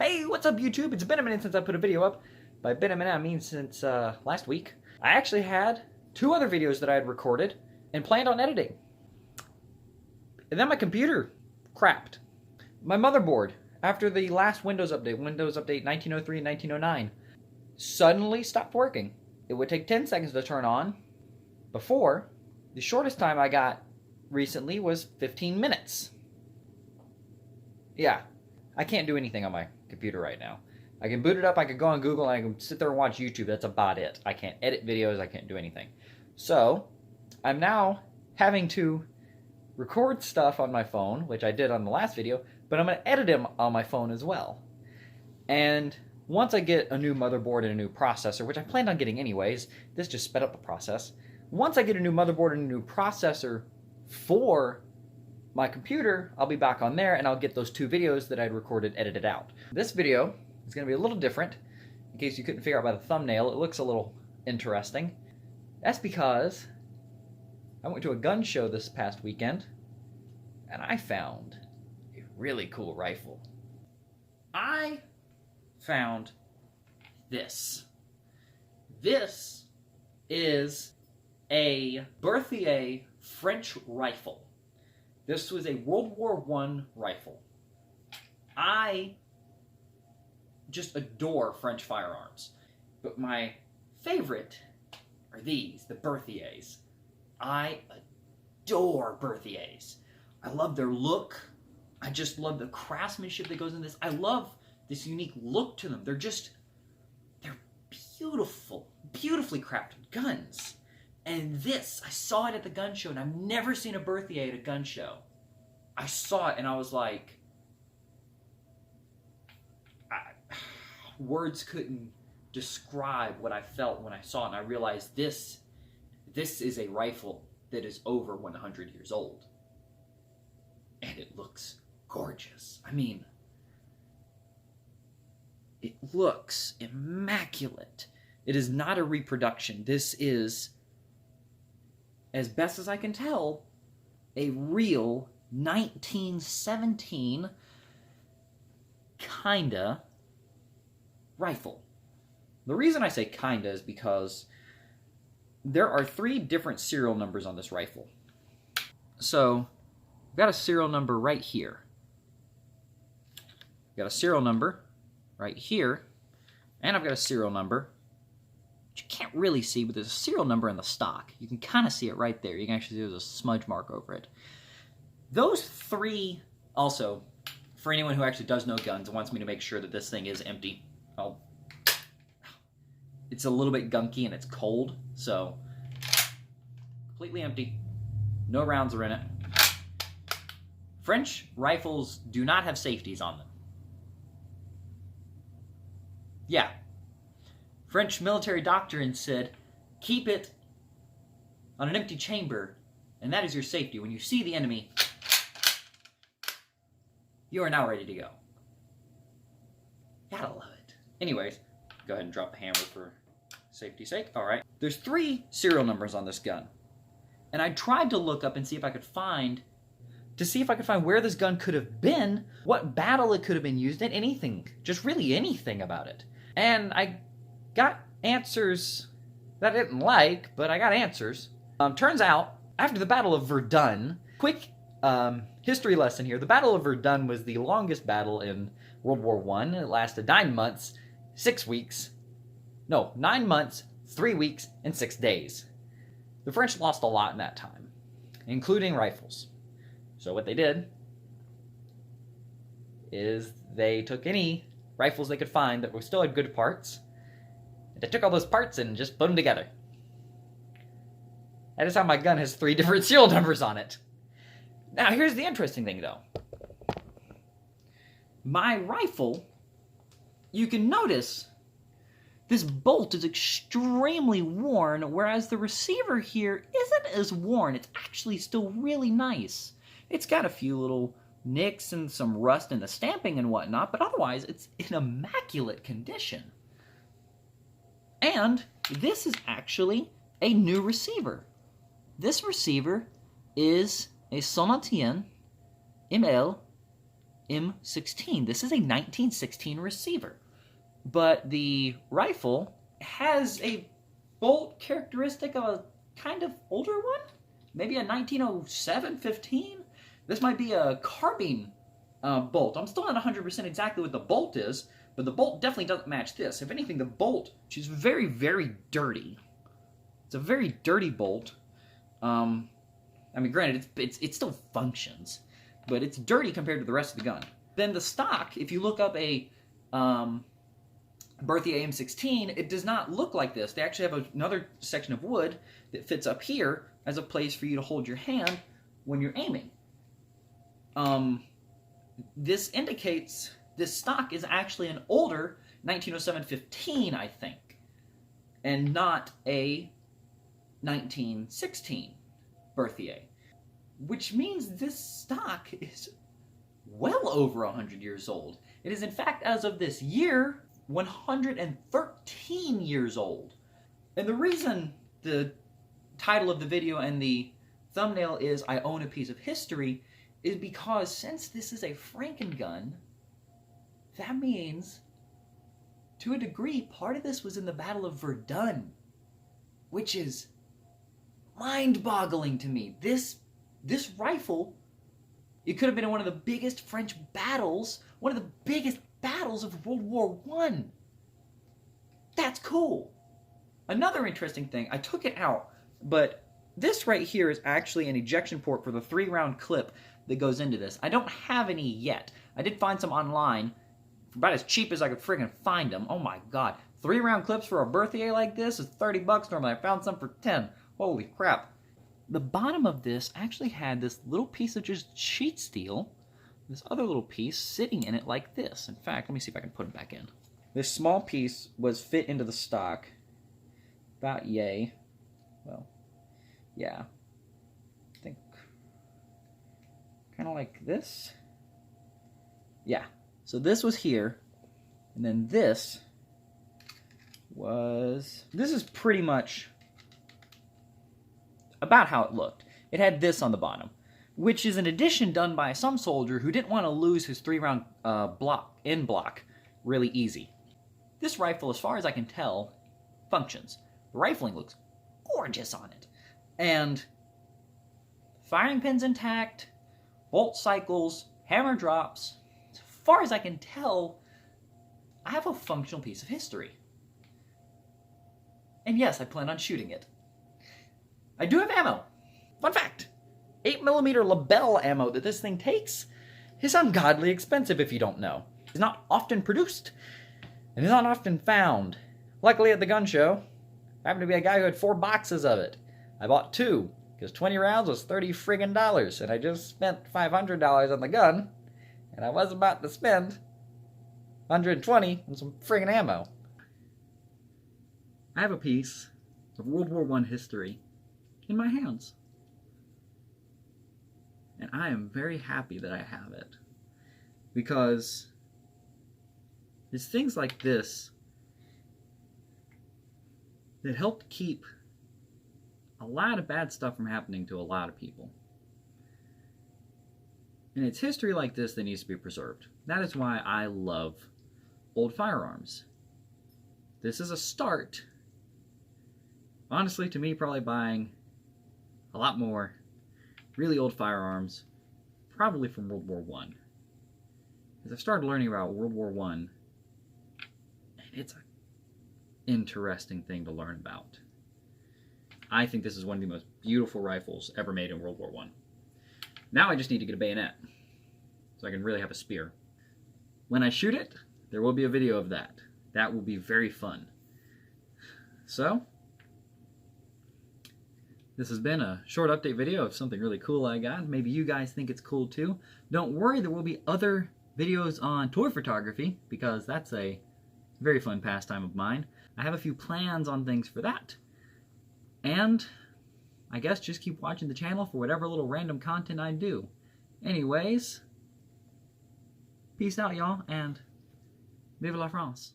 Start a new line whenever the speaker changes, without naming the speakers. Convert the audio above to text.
Hey, what's up YouTube? It's been a minute since I put a video up. By been a minute, I mean since last week. I actually had 2 other videos that I had recorded and planned on editing. And then my computer crapped. My motherboard, after the last Windows Update 1903 and 1909, suddenly stopped working. It would take 10 seconds to turn on. Before, the shortest time I got recently was 15 minutes. Yeah, I can't do anything on my computer right now. I can boot it up, I can go on Google, and I can sit there and watch YouTube. That's about it. I can't edit videos, I can't do anything. So, I'm now having to record stuff on my phone, which I did on the last video, but I'm going to edit them on my phone as well. And once I get a new motherboard and a new processor, which I planned on getting anyways, this just sped up the process. Once I get a new motherboard and a new processor for my computer, I'll be back on there and I'll get those 2 videos that I'd recorded edited out. This video is going to be a little different. In case you couldn't figure out by the thumbnail, it looks a little interesting. That's because I went to a gun show this past weekend and I found a really cool rifle. I found this. This is a Berthier French rifle. This was a World War I rifle. I just adore French firearms, but my favorite are these, the Berthiers. I adore Berthiers. I love their look. I just love the craftsmanship that goes in this. I love this unique look to them. They're beautiful, beautifully crafted guns. And this, I saw it at the gun show, and I've never seen a Berthier at a gun show. I saw it, and I was like, words couldn't describe what I felt when I saw it, and I realized this is a rifle that is over 100 years old. And it looks gorgeous. I mean, it looks immaculate. It is not a reproduction. This is, as best as I can tell, a real 1917 kinda rifle. The reason I say kinda is because there are 3 different serial numbers on this rifle. So, I've got a serial number right here. I've got a serial number right here, and I've got a serial number you can't really see, but there's a serial number in the stock. You can kind of see it right there. You can actually see there's a smudge mark over it. Those 3, also, for anyone who actually does know guns and wants me to make sure that this thing is empty, well, it's a little bit gunky and it's cold, so completely empty. No rounds are in it. French rifles do not have safeties on them. Yeah. French military doctrine said, keep it on an empty chamber, and that is your safety. When you see the enemy, you are now ready to go. Gotta love it. Anyways, go ahead and drop the hammer for safety's sake. Alright. There's 3 serial numbers on this gun. And I tried to look up and see if I could find where this gun could have been, what battle it could have been used in, anything. Just really anything about it. And I got answers that I didn't like, but I got answers. Turns out, after the Battle of Verdun, quick history lesson here, the Battle of Verdun was the longest battle in World War I. It lasted 9 months, 6 weeks. No, 9 months, 3 weeks, and 6 days. The French lost a lot in that time, including rifles. So what they did is they took any rifles they could find that still had good parts, and they took all those parts and just put them together. That is how my gun has 3 different serial numbers on it. Now, here's the interesting thing, though. My rifle, you can notice this bolt is extremely worn, whereas the receiver here isn't as worn. It's actually still really nice. It's got a few little nicks and some rust in the stamping and whatnot, but otherwise it's in immaculate condition. And this is actually a new receiver. This receiver is a Sonatien ML M16. This is a 1916 receiver. But the rifle has a bolt characteristic of a kind of older one? Maybe a 1907, 15? This might be a carbine bolt. I'm still not 100% exactly what the bolt is, but the bolt definitely doesn't match this. If anything, the bolt, which is very, very dirty. It's a very dirty bolt. I mean, granted, it still functions, but it's dirty compared to the rest of the gun. Then the stock, if you look up a Berthier M16, it does not look like this. They actually have another section of wood that fits up here as a place for you to hold your hand when you're aiming. This indicates this stock is actually an older 1907-15, I think, and not a 1916 Berthier, which means this stock is well over 100 years old. It is, in fact, as of this year, 113 years old. And the reason the title of the video and the thumbnail is I Own a Piece of History is because since this is a Franken-gun, that means, to a degree, part of this was in the Battle of Verdun, which is mind-boggling to me. This rifle, it could have been in one of the biggest French battles, one of the biggest battles of World War I. That's cool. Another interesting thing, I took it out, but this right here is actually an ejection port for the 3-round clip that goes into this. I don't have any yet. I did find some online, for about as cheap as I could friggin' find them. Oh my god. 3-round clips for a Berthier like this is 30 bucks normally. I found some for 10. Holy crap. The bottom of this actually had this little piece of just sheet steel, this other little piece sitting in it like this. In fact, let me see if I can put it back in. This small piece was fit into the stock. About yay. Well, yeah. I think kind of like this. Yeah. So this was here, and then this was... This is pretty much about how it looked. It had this on the bottom, which is an addition done by some soldier who didn't want to lose his 3-round end block really easy. This rifle, as far as I can tell, functions. The rifling looks gorgeous on it. And firing pin's intact, bolt cycles, hammer drops. As far as I can tell, I have a functional piece of history. And yes, I plan on shooting it. I do have ammo. Fun fact, 8mm Lebel ammo that this thing takes is ungodly expensive if you don't know. It's not often produced, and is not often found. Luckily at the gun show, I happened to be a guy who had 4 boxes of it. I bought 2, because 20 rounds was $30 friggin' dollars, and I just spent $500 on the gun, and I was about to spend $120 on some friggin' ammo. I have a piece of World War I history in my hands. And I am very happy that I have it. Because it's things like this that helped keep a lot of bad stuff from happening to a lot of people. And it's history like this that needs to be preserved. That is why I love old firearms. This is a start, honestly, to me probably buying a lot more really old firearms, probably from World War I. As I've started learning about World War I, and it's an interesting thing to learn about. I think this is one of the most beautiful rifles ever made in World War I. Now I just need to get a bayonet, so I can really have a spear. When I shoot it, there will be a video of that. That will be very fun. So, this has been a short update video of something really cool I got. Maybe you guys think it's cool too. Don't worry, there will be other videos on toy photography, because that's a very fun pastime of mine. I have a few plans on things for that. And I guess just keep watching the channel for whatever little random content I do. Anyways, peace out, y'all, and vive la France.